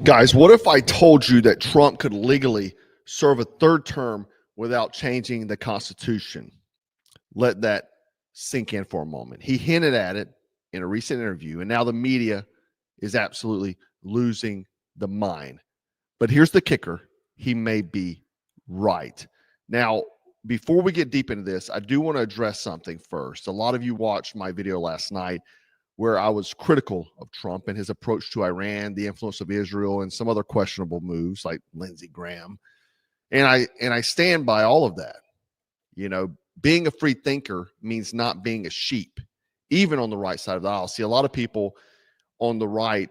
Guys, what if I told you that Trump could legally serve a third term without changing the Constitution? Let that sink in for a moment. He hinted at it in a recent interview, and now the media is absolutely losing the mind. But here's the kicker. He may be right. Now, before we get deep into this, I do want to address something first. A lot of you watched my video last night where I was critical of Trump and his approach to Iran, the influence of Israel, and some other questionable moves like Lindsey Graham. And I stand by all of that. You know, being a free thinker means not being a sheep, even on the right side of the aisle. See, a lot of people on the right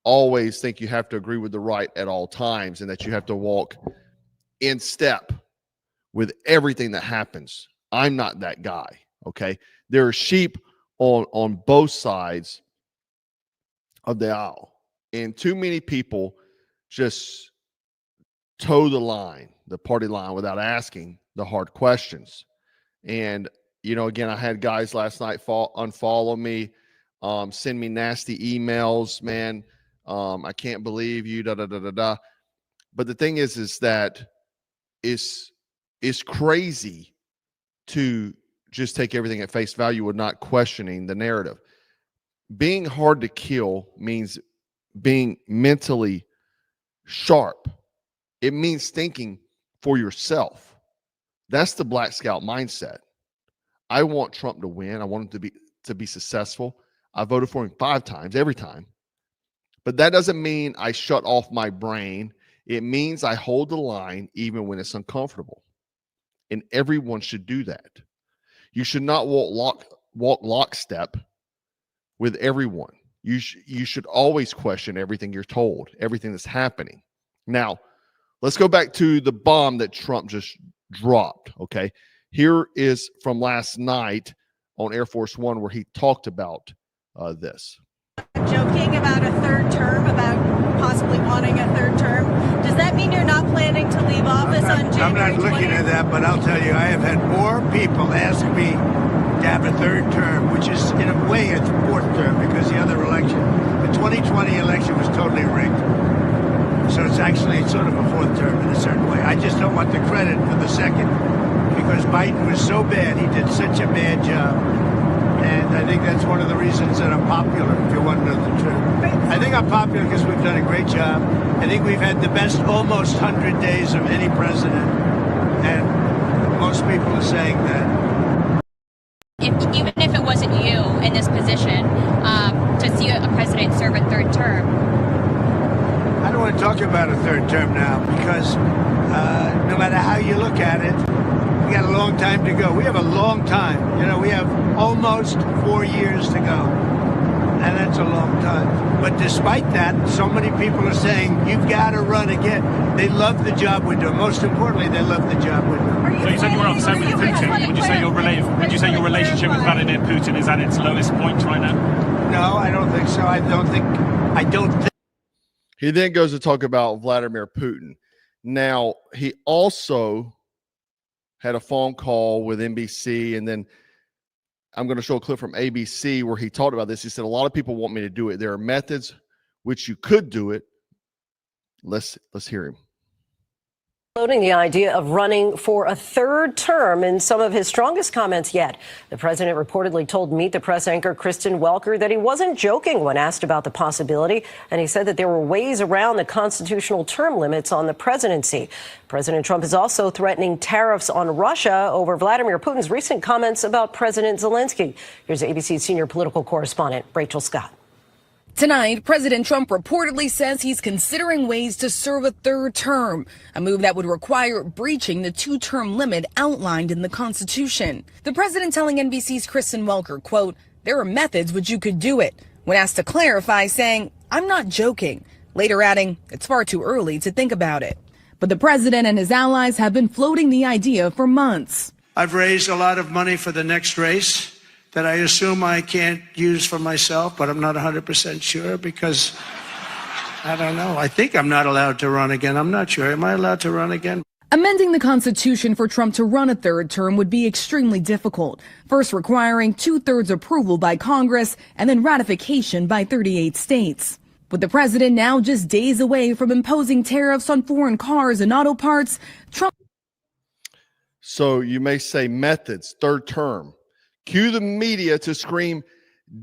always think you have to agree with the right at all times and that you have to walk in step with everything that happens. I'm not that guy, okay? There are sheep on both sides of the aisle, and too many people just toe the line, the party line, without asking the hard questions. And, you know, again, I had guys last night unfollow me, send me nasty emails, man. I can't believe you, da-da-da-da-da. But the thing is that it's crazy to just take everything at face value with not questioning the narrative. Being hard to kill means being mentally sharp. It means thinking for yourself. That's the Black Scout mindset. I want Trump to win. I want him to be successful. I voted for him 5 times, every time. But that doesn't mean I shut off my brain. It means I hold the line even when it's uncomfortable. And everyone should do that. You should not walk lockstep with everyone. You should always question everything you're told, everything that's happening. Now, let's go back to the bomb that Trump just dropped, okay? Here is from last night on Air Force One where he talked about this. Joking about a third term, about possibly wanting a third term. Does that mean you're not planning to leave office on January 20th? I'm not looking at that, but I'll tell you, I have had more people ask me to have a third term, which is in a way a fourth term because the other election, the 2020 election was totally rigged. So it's actually sort of a fourth term in a certain way. I just don't want the credit for the second because Biden was so bad. He did such a bad job. And I think that's one of the reasons that I'm popular, if you want to know the truth. I think I'm popular because we've done a great job. I think we've had the best almost 100 days of any president. And most people are saying that. Even if it wasn't you in this position, to see a president serve a third term. I don't want to talk about a third term now because no matter how you look at it, we got a long time to go. We have a long time. You know, we have almost 4 years to go. And that's a long time. But despite that, so many people are saying, you've got to run again. They love the job we're doing. Most importantly, they love the job we're doing. So you said you were upset with Putin. Would you say your relationship with Vladimir Putin is at its lowest point right now? No, I don't think so. I don't think. He then goes to talk about Vladimir Putin. Now, he also had a phone call with NBC, and then I'm going to show a clip from ABC where he talked about this. He said, a lot of people want me to do it. There are methods which you could do it. Let's hear him. Floating the idea of running for a third term in some of his strongest comments yet. The president reportedly told Meet the Press anchor Kristen Welker that he wasn't joking when asked about the possibility, and he said that there were ways around the constitutional term limits on the presidency. President Trump is also threatening tariffs on Russia over Vladimir Putin's recent comments about President Zelensky. Here's ABC's senior political correspondent, Rachel Scott. Tonight, President Trump reportedly says he's considering ways to serve a third term, a move that would require breaching the 2-term limit outlined in the Constitution. The president telling NBC's Kristen Welker, quote, there are methods which you could do it, when asked to clarify, saying, I'm not joking, later adding, it's far too early to think about it. But the president and his allies have been floating the idea for months. I've raised a lot of money for the next race that I assume I can't use for myself, but I'm not 100% sure because I don't know. I think I'm not allowed to run again. I'm not sure. Am I allowed to run again? Amending the Constitution for Trump to run a third term would be extremely difficult, first requiring 2/3 approval by Congress and then ratification by 38 states. With the president now just days away from imposing tariffs on foreign cars and auto parts, Trump. So you may say methods, third term. Cue the media to scream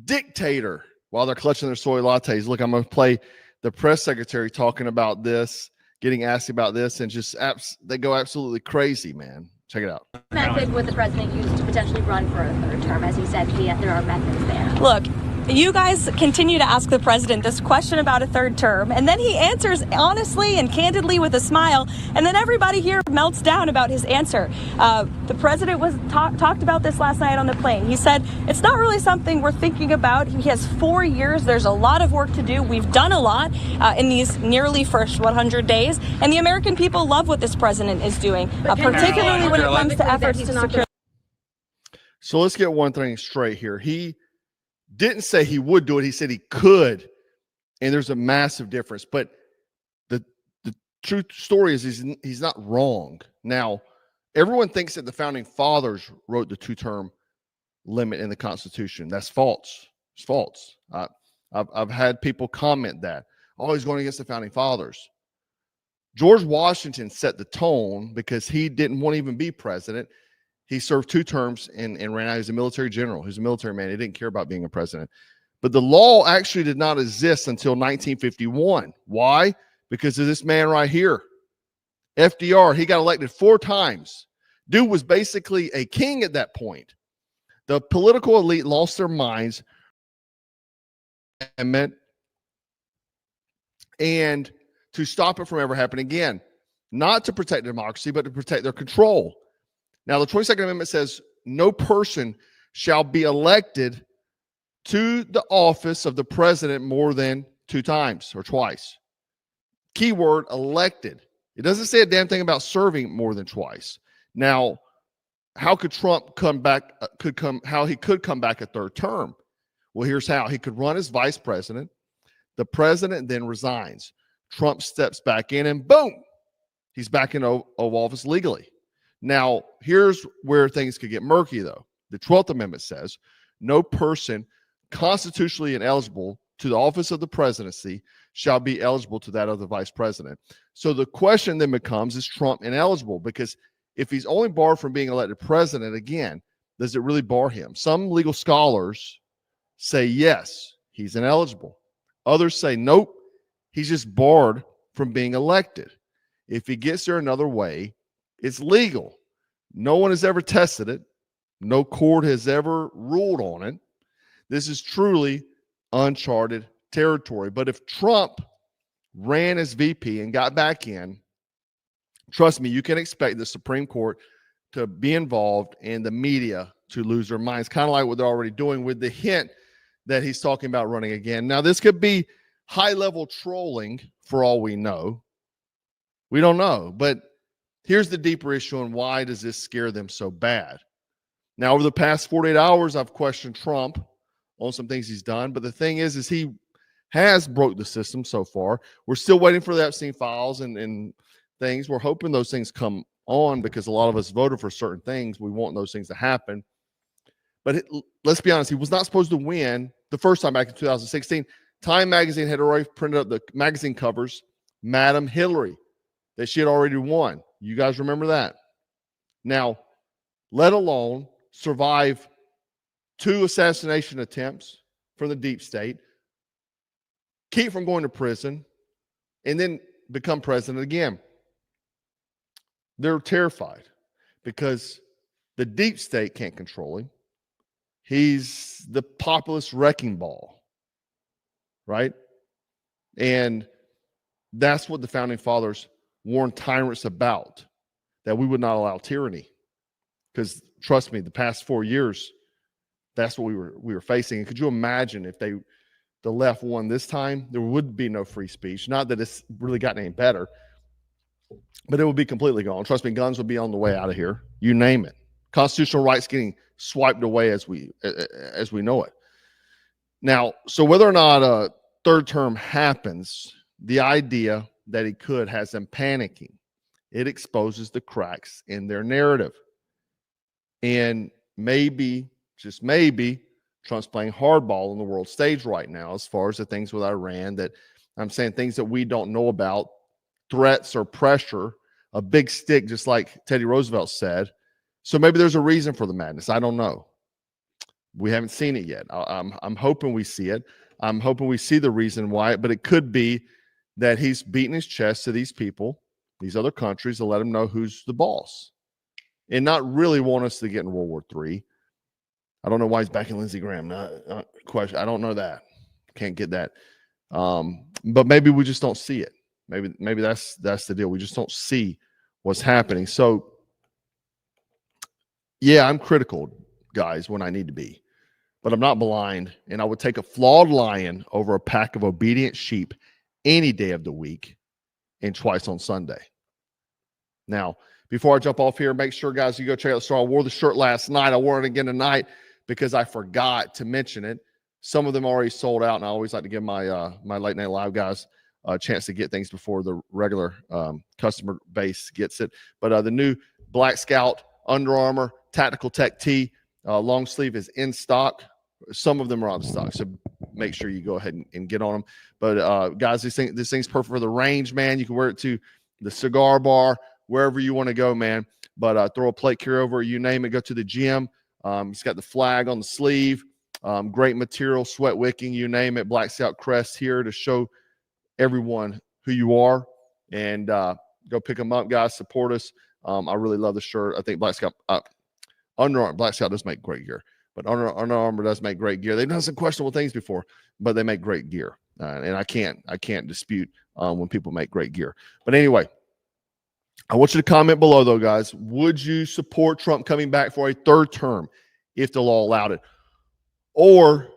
dictator while they're clutching their soy lattes. Look, I'm going to play the press secretary talking about this, getting asked about this, and just they go absolutely crazy, man. Check it out. Method would the president use to potentially run for a third term? As he said, there are methods there. Look, you guys continue to ask the president this question about a third term, and then he answers honestly and candidly with a smile, and then everybody here melts down about his answer. The president was talked about this last night on the plane. He said, it's not really something we're thinking about. He has 4 years. There's a lot of work to do. We've done a lot in these nearly first 100 days, and the American people love what this president is doing, particularly when it comes to efforts to secure. So let's get one thing straight here. He didn't say he would do it. He said he could. And there's a massive difference. But the true story is he's not wrong. Now, everyone thinks that the founding fathers wrote the two-term limit in the Constitution. That's false. It's false. I've had people comment that. Oh, he's going against the founding fathers. George Washington set the tone because he didn't want to even be president. He served 2 terms and ran out. He was a military general. He was a military man. He didn't care about being a president. But the law actually did not exist until 1951. Why? Because of this man right here, FDR. He got elected 4 times. Dude was basically a king at that point. The political elite lost their minds and to stop it from ever happening again, not to protect democracy, but to protect their control. Now, the 22nd Amendment says no person shall be elected to the office of the president more than 2 times or twice. Keyword, elected. It doesn't say a damn thing about serving more than twice. Now, how could Trump come back? How he could come back a 3rd term? Well, here's how. He could run as vice president. The president then resigns. Trump steps back in and boom, he's back in Oval Office legally. Now, here's where things could get murky, though. The 12th Amendment says no person constitutionally ineligible to the office of the presidency shall be eligible to that of the vice president. So the question then becomes, is Trump ineligible? Because if he's only barred from being elected president again, does it really bar him? Some legal scholars say yes, he's ineligible. Others say nope, he's just barred from being elected. If he gets there another way, it's legal. No one has ever tested it. No court has ever ruled on it. This is truly uncharted territory. But if Trump ran as VP and got back in, trust me, you can expect the Supreme Court to be involved and the media to lose their minds, kind of like what they're already doing with the hint that he's talking about running again. Now, this could be high-level trolling for all we know. We don't know, but here's the deeper issue and why does this scare them so bad? Now, over the past 48 hours, I've questioned Trump on some things he's done, but the thing is he has broke the system so far. We're still waiting for the Epstein files and things. We're hoping those things come on because a lot of us voted for certain things. We want those things to happen. But let's be honest, he was not supposed to win the first time back in 2016. Time magazine had already printed up the magazine covers, Madam Hillary, that she had already won. You guys remember that? Now, let alone survive 2 assassination attempts from the deep state, keep from going to prison, and then become president again. They're terrified because the deep state can't control him. He's the populist wrecking ball, right? And that's what the founding fathers warned tyrants about, that we would not allow tyranny. Because trust me, the past 4 years, that's what we were facing. And could you imagine if the left won this time? There would be no free speech. Not that it's really gotten any better, but it would be completely gone. Trust me, guns would be on the way out of here. You name it. Constitutional rights getting swiped away as we know it. Now, so whether or not a 3rd term happens, the idea that he could has them panicking. It exposes the cracks in their narrative. And maybe, just maybe, Trump's playing hardball on the world stage right now as far as the things with Iran that I'm saying things that we don't know about, threats or pressure, a big stick, just like Teddy Roosevelt said. So maybe there's a reason for the madness. I don't know. We haven't seen it yet. I'm hoping we see it. I'm hoping we see the reason why, but it could be that he's beating his chest to these people, these other countries, to let them know who's the boss and not really want us to get in World War III. I don't know why he's backing Lindsey Graham. Question. I don't know that. Can't get that. But maybe we just don't see it. Maybe that's the deal. We just don't see what's happening. So, yeah, I'm critical, guys, when I need to be. But I'm not blind, and I would take a flawed lion over a pack of obedient sheep any day of the week and twice on Sunday. Now, before I jump off here, make sure, guys, you go check out the store. I wore the shirt last night. I wore it again tonight because I forgot to mention it. Some of them already sold out, and I always like to give my my Late Night Live guys a chance to get things before the regular customer base gets it. But the new Black Scout Under Armour Tactical Tech Tee long sleeve is in stock. Some of them are out of stock, so make sure you go ahead and get on them. But guys, this thing's perfect for the range, man. You can wear it to the cigar bar, wherever you want to go, man. But throw a plate carry over, you name it. Go to the gym. It's got the flag on the sleeve. Great material, sweat wicking, you name it. Black Scout crest here to show everyone who you are. And go pick them up, guys. Support us. I really love the shirt. I think Black Scout Black Scout does make great gear. But Under Armour does make great gear. They've done some questionable things before, but they make great gear. And I can't dispute when people make great gear. But anyway, I want you to comment below, though, guys. Would you support Trump coming back for a third term if the law allowed it? Or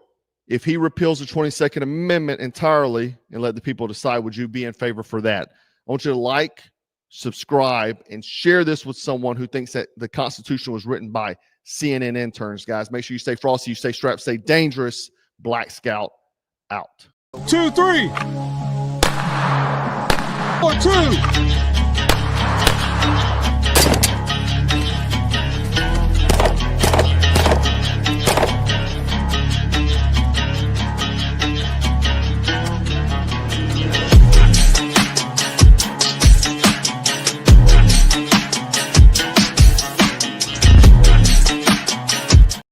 if he repeals the 22nd Amendment entirely and let the people decide, would you be in favor for that? I want you to like, subscribe, and share this with someone who thinks that the Constitution was written by CNN interns, guys. Make sure you stay frosty, you stay strapped, stay dangerous. Black Scout out. 2, 3. 4, 2.